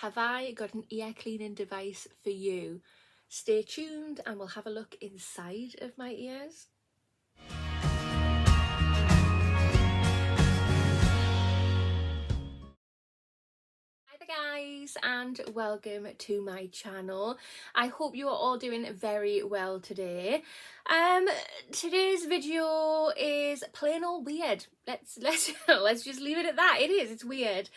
have I got an ear cleaning device for you. Stay tuned and we'll have a look inside of my ears. Hi there guys, and welcome to my channel. I hope you are all doing very well today. Today's video is plain old weird. Let's just leave it at that. It's weird.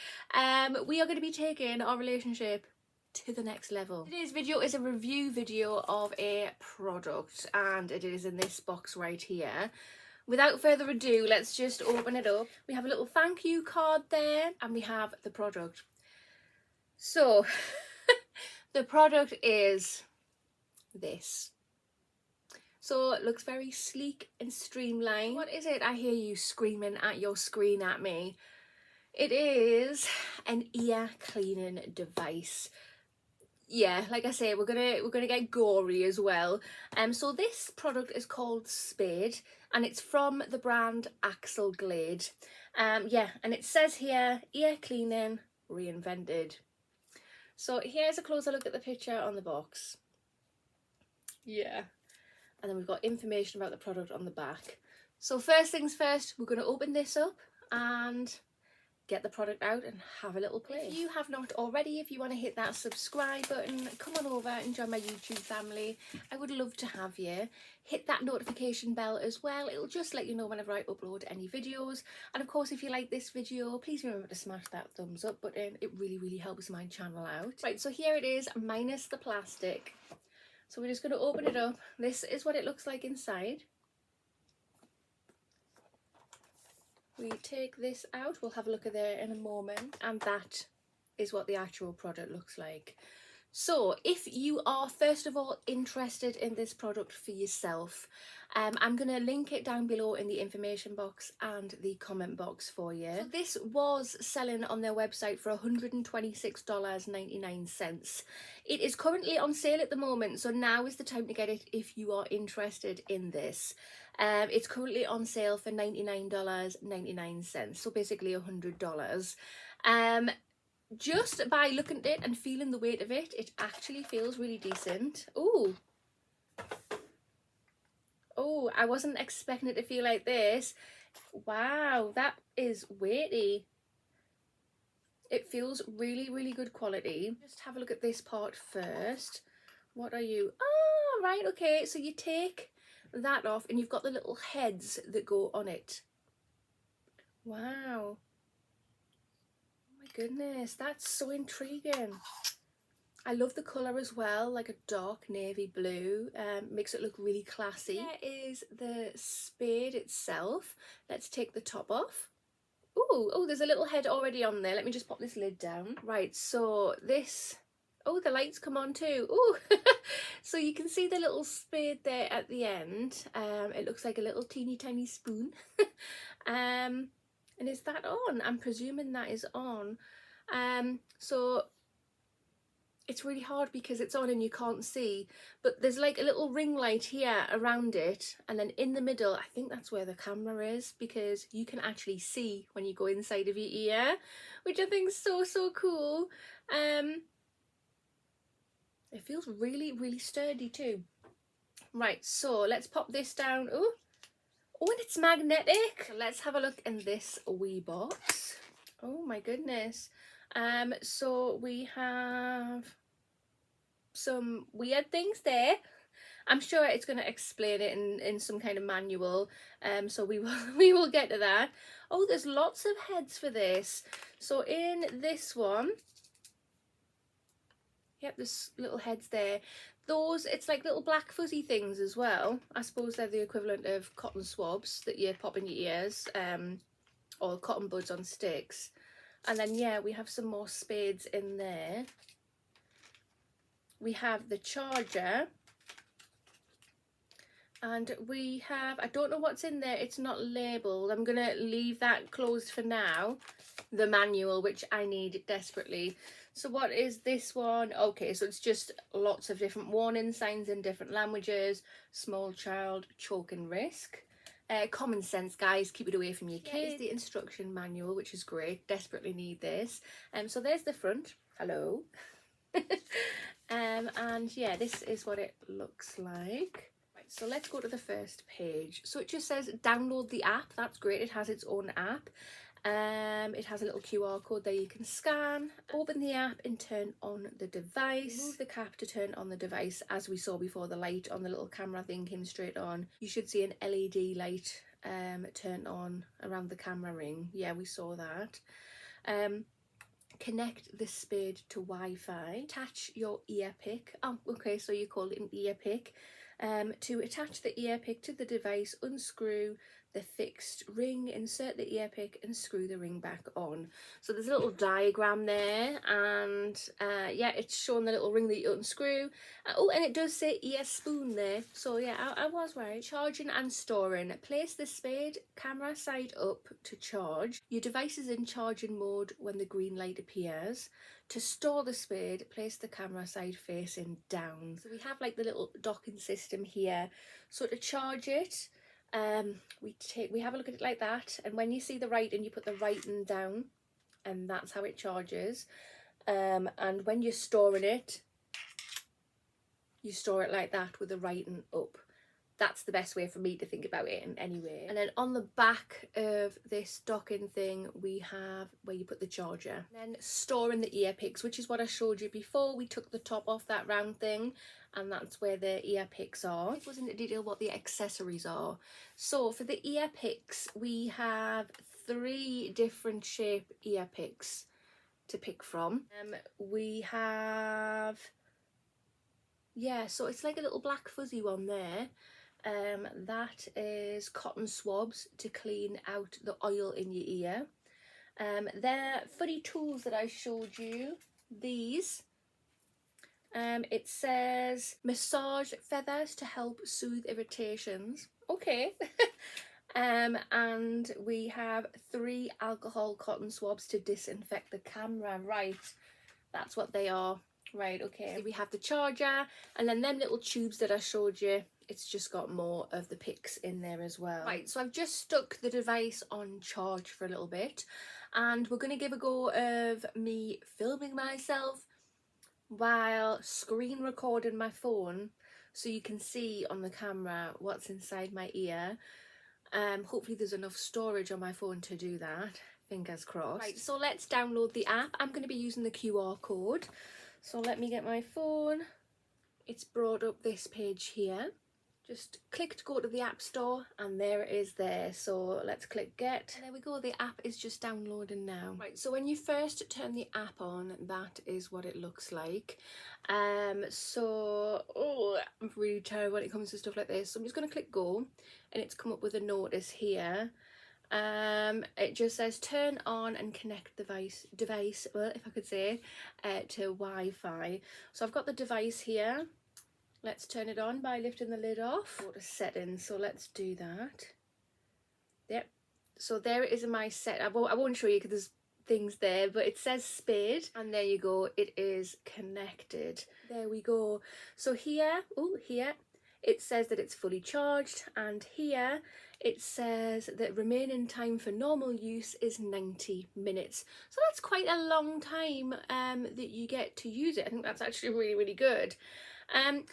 We are going to be taking our relationship to the next level. Today's video is a review video of a product, and it is in this box right here. Without further ado, let's just open it up. We have a little thank you card there, and we have the product. So the product is this. So it looks very sleek and streamlined. What is it? I hear you screaming at your screen at me. It is an ear cleaning device. Yeah, like I say, we're gonna get gory as well. So this product is called SPADE, and it's from the brand Axel Glade. Yeah, and it says here, ear cleaning reinvented. So here's a closer look at the picture on the box. Yeah. And then we've got information about the product on the back. So first things first, we're going to open this up and get the product out and have a little play. If you have not already, if you want to hit that subscribe button, come on over and join my YouTube family. I would love to have you. Hit that notification bell as well. It'll just let you know whenever I upload any videos. And of course, if you like this video, please remember to smash that thumbs up button. It really helps my channel out. Right, so here it is, minus the plastic. So we're just going to open it up. This is what it looks like inside. We take this out, we'll have a look at it in a moment, and that is what the actual product looks like. So if you are first of all interested in this product for yourself, I'm going to link it down below in the information box and the comment box for you. So this was selling on their website for $126.99. It is currently on sale at the moment, so now is the time to get it if you are interested in this. It's currently on sale for $99.99, so basically $100. Just by looking at it and feeling the weight of it, it actually feels really decent. Oh, I wasn't expecting it to feel like this. Wow, that is weighty. It feels really good quality. Just have a look at this part first. What are you? Oh, right, okay. So you take that off and you've got the little heads that go on it. Wow. Goodness, that's so intriguing. I love the colour as well, like a dark navy blue. Makes it look really classy. Here is the SPADE itself. Let's take the top off. Oh, there's a little head already on there. Let me just pop this lid down. Right, so this, the lights come on too. Oh, so you can see the little SPADE there at the end. It looks like a little teeny tiny spoon. And is that on? I'm presuming that is on. So it's really hard because it's on and you can't see, but there's like a little ring light here around it, and then in the middle, I think that's where the camera is, because you can actually see when you go inside of your ear, which I think is so cool. It feels really sturdy too. Right, so let's pop this down. Oh, and it's magnetic. So let's have a look in this wee box. Oh my goodness. So we have some weird things there. I'm sure it's going to explain it in some kind of manual. So we will get to that. Oh, there's lots of heads for this. So in this one, yep, there's little heads there. Those, it's like little black fuzzy things as well. I suppose they're the equivalent of cotton swabs that you pop in your ears, or cotton buds on sticks. And then, yeah, we have some more spades in there. We have the charger. And we have, I don't know what's in there, it's not labelled. I'm going to leave that closed for now. The manual, which I need desperately. So what is this one? Okay, so it's just lots of different warning signs in different languages. Small child, choke and risk. Common sense, guys, keep it away from your kids. The instruction manual, which is great. Desperately need this. So there's the front. Hello. And yeah, this is what it looks like. Right, so let's go to the first page. So it just says download the app. That's great. It has its own app. It has a little QR code there you can scan. Open the app and turn on the device. Move the cap to turn on the device. As we saw before, the light on the little camera thing came straight on. You should see an LED light turn on around the camera ring. Yeah, we saw that. Connect the SPADE to Wi-Fi. Attach your ear pick. Oh, okay, so you call it an ear pick. To attach the ear pick to the device, unscrew the fixed ring, insert the ear pick and screw the ring back on. So there's a little diagram there, and yeah, it's showing the little ring that you unscrew. Oh, and it does say ear spoon there, so yeah, I was right. Charging and storing. Place the SPADE camera side up to charge. Your device is in charging mode when the green light appears. To store the SPADE, place the camera side facing down. So we have like the little docking system here. So to charge it, we have a look at it like that, and when you see the writing, you put the writing down, and that's how it charges. And when you're storing it, you store it like that with the writing up. That's the best way for me to think about it anyway. And then on the back of this docking thing, we have where you put the charger. And then storing the ear picks, which is what I showed you before. We took the top off that round thing, and that's where the ear picks are. It was into detail what the accessories are. So for the ear picks, we have 3 different shape ear picks to pick from. We have, yeah, so it's like a little black fuzzy one there. That is cotton swabs to clean out the oil in your ear. They're footy tools that I showed you. These. It says massage feathers to help soothe irritations. Okay. And we have 3 alcohol cotton swabs to disinfect the camera. Right, that's what they are. Right, okay. We have the charger, and then them little tubes that I showed you, it's just got more of the picks in there as well. Right, so I've just stuck the device on charge for a little bit, and we're going to give a go of me filming myself while screen recording my phone, so you can see on the camera what's inside my ear. Hopefully there's enough storage on my phone to do that, fingers crossed. Right, so let's download the app. I'm going to be using the QR code. So let me get my phone. It's brought up this page here. Just click to go to the App Store, and there it is there. So let's click get. And there we go, the app is just downloading now. Right, so when you first turn the app on, that is what it looks like. I'm really tired when it comes to stuff like this. So I'm just going to click go, and it's come up with a notice here. It just says turn on and connect the device, well, if I could say, to Wi-Fi. So I've got the device here. Let's turn it on by lifting the lid off. Go to settings, so let's do that. Yep, so there it is in my set. I won't show you because there's things there, but it says SPADE, and there you go, it is connected. There we go. So here, here it says that it's fully charged, and here it says that remaining time for normal use is 90 minutes. So that's quite a long time that you get to use it. I think that's actually really, really good.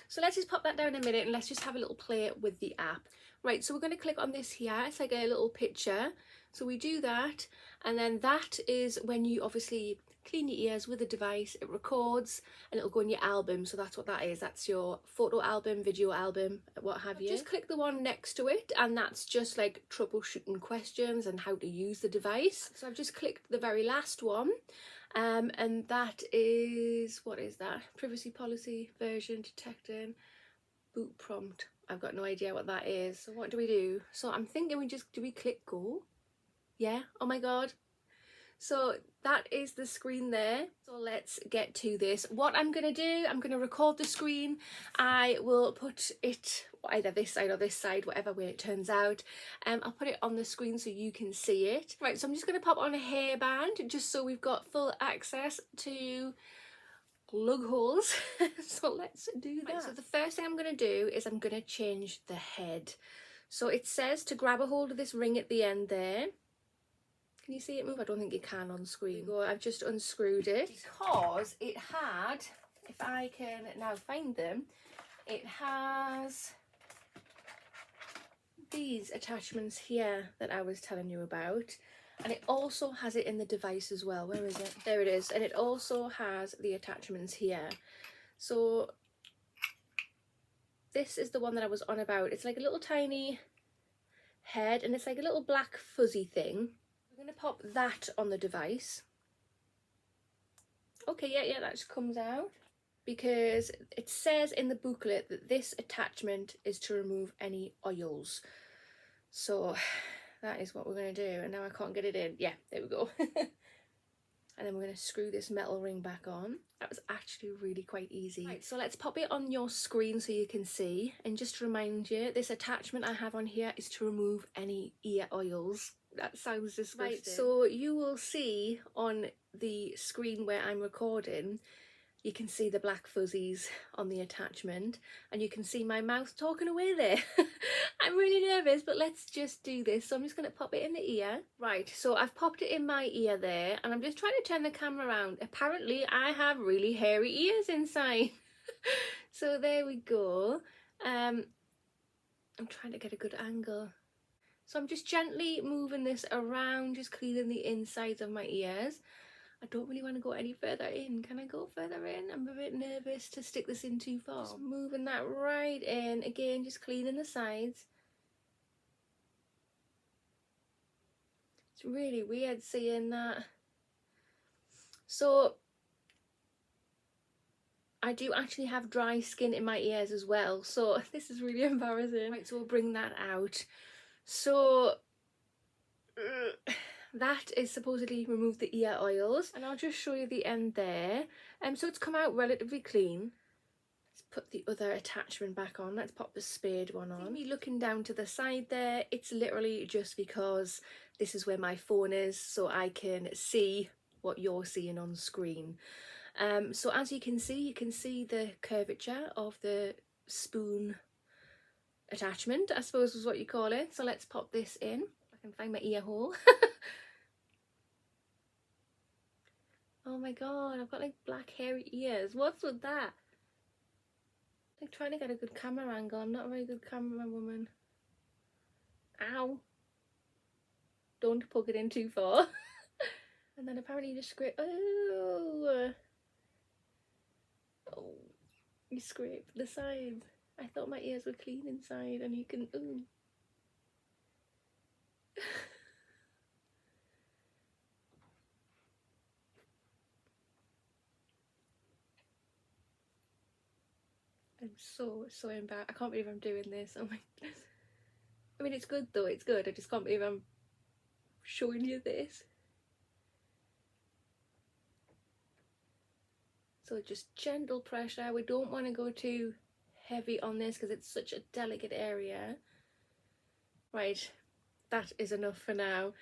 So let's just pop that down a minute, and let's just have a little play with the app. Right, so we're going to click on this here. It's like a little picture. So we do that, and then that is when you obviously clean your ears with the device. It records, and it'll go in your album. So that's what that is. That's your photo album, video album, what have you. Just click the one next to it, and that's just like troubleshooting questions and how to use the device. So I've just clicked the very last one. And that is, what is that? Privacy policy, version detecting, boot prompt. I've got no idea what that is. So what do we do? So I'm thinking do we click go? Yeah, oh my god. So that is the screen there. So let's get to this. What I'm going to do, I'm going to record the screen. I will put it either this side or this side, whatever way it turns out. I'll put it on the screen so you can see it. Right, so I'm just going to pop on a hairband just so we've got full access to lug holes. So let's do that. Right, so the first thing I'm going to do is I'm going to change the head. So it says to grab a hold of this ring at the end there. Can you see it move? I don't think you can on screen. I've just unscrewed it because it had, if I can now find them, it has these attachments here that I was telling you about, and it also has it in the device as well. Where is it? There it is. And it also has the attachments here. So this is the one that I was on about. It's like a little tiny head, and it's like a little black fuzzy thing. We're going to pop that on the device. Okay, yeah, that just comes out, because it says in the booklet that this attachment is to remove any oils. So that is what we're going to do. And now I can't get it in. Yeah, there we go. And then we're going to screw this metal ring back on. That was actually really quite easy. Right, so let's pop it on your screen so you can see. And just to remind you, this attachment I have on here is to remove any ear oils. That sounds disgusting. Right, so you will see on the screen where I'm recording, you can see the black fuzzies on the attachment, and you can see my mouth talking away there. I'm really nervous, but let's just do this. So I'm just going to pop it in the ear. Right, so I've popped it in my ear there, and I'm just trying to turn the camera around. Apparently I have really hairy ears inside. So there we go. I'm trying to get a good angle. So I'm just gently moving this around, just cleaning the insides of my ears. I don't really want to go any further in. Can I go further in? I'm a bit nervous to stick this in too far. Just moving that right in. Again, just cleaning the sides. It's really weird seeing that. So I do actually have dry skin in my ears as well. So this is really embarrassing. Right, so we'll bring that out. So that is supposedly remove the ear oils, and I'll just show you the end there. So it's come out relatively clean. Let's put the other attachment back on. Let's pop the SPADE one on. See me looking down to the side there, it's literally just because this is where my phone is, so I can see what you're seeing on screen. So as you can see the curvature of the spoon attachment, I suppose is what you call it. So let's pop this in. I can find my ear hole. Oh my god, I've got like black hairy ears. What's with that? Like trying to get a good camera angle. I'm not a very good camera woman. Ow. Don't poke it in too far. And then apparently you just scrape. Oh, you scrape the sides. I thought my ears were clean inside, and you can. Ooh. I'm so embarrassed. I can't believe I'm doing this. Oh my goodness. I mean, it's good though. It's good. I just can't believe I'm showing you this. So just gentle pressure. We don't want to go too heavy on this because it's such a delicate area. Right, that is enough for now.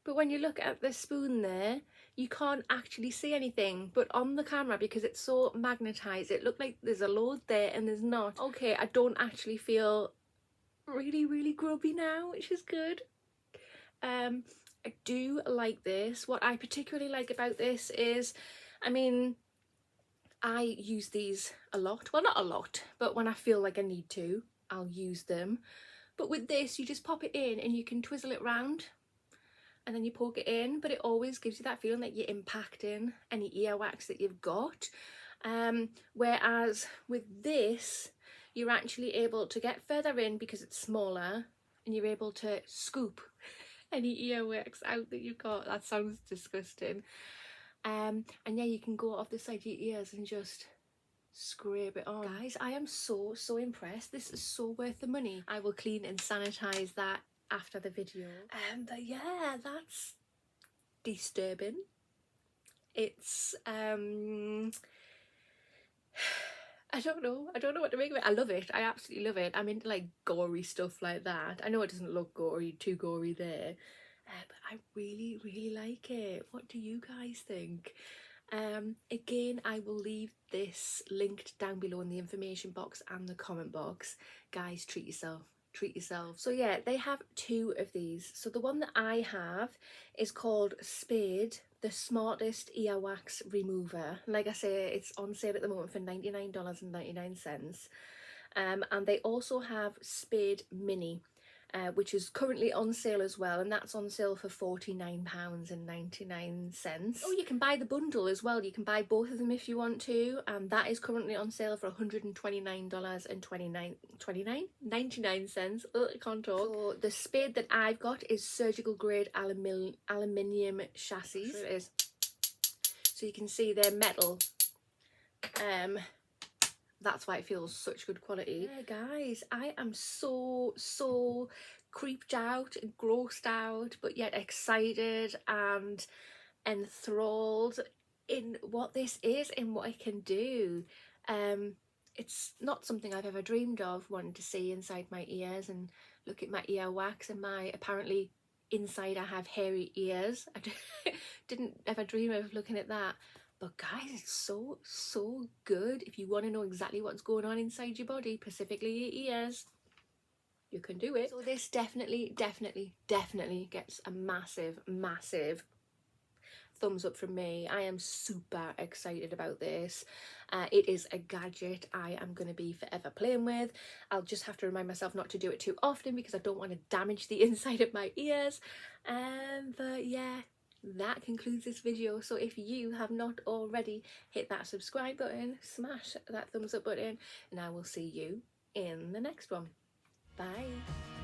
But when you look at the spoon there, you can't actually see anything. But on the camera, because it's so magnetized, it looked like there's a load there and there's not. Okay, I don't actually feel really grubby now, which is good. I do like this. What I particularly like about this is, I mean, I use these a lot. Well, not a lot, but when I feel like I need to, I'll use them. But with this, you just pop it in and you can twizzle it round and then you poke it in, but it always gives you that feeling that you're impacting any earwax that you've got. Whereas with this, you're actually able to get further in because it's smaller, and you're able to scoop any earwax out that you've got. That sounds disgusting. And yeah, you can go off the side of your ears and just scrape it on. Guys, I am so impressed. This is so worth the money. I will clean and sanitize that after the video. But yeah, that's disturbing. It's I don't know what to make of it. I love it. I absolutely love it. I'm into like gory stuff like that. I know it doesn't look gory, too gory there, but I really like it. What do you guys think? Again, I will leave this linked down below in the information box and the comment box. Guys, treat yourself. treat yourself. So yeah, they have 2 of these. So the one that I have is called SPADE, the Smartest Earwax Remover. Like I say, it's on sale at the moment for $99.99. And they also have SPADE Mini, which is currently on sale as well, and that's on sale for £49.99. Oh, you can buy the bundle as well. You can buy both of them if you want to, and that is currently on sale for $129.99. Oh, I can't talk. So the SPADE that I've got is surgical grade aluminium chassis. Sure it is. So you can see they're metal. That's why it feels such good quality. Yeah, guys, I am so creeped out and grossed out, but yet excited and enthralled in what this is and what it can do. It's not something I've ever dreamed of, wanting to see inside my ears and look at my earwax and my apparently inside I have hairy ears. I didn't ever dream of looking at that. But guys, it's so good. If you want to know exactly what's going on inside your body, specifically your ears, you can do it. So this definitely gets a massive thumbs up from me. I am super excited about this. It is a gadget I am going to be forever playing with. I'll just have to remind myself not to do it too often because I don't want to damage the inside of my ears. But yeah, that concludes this video. So if you have not already, hit that subscribe button, smash that thumbs up button, and I will see you in the next one. Bye.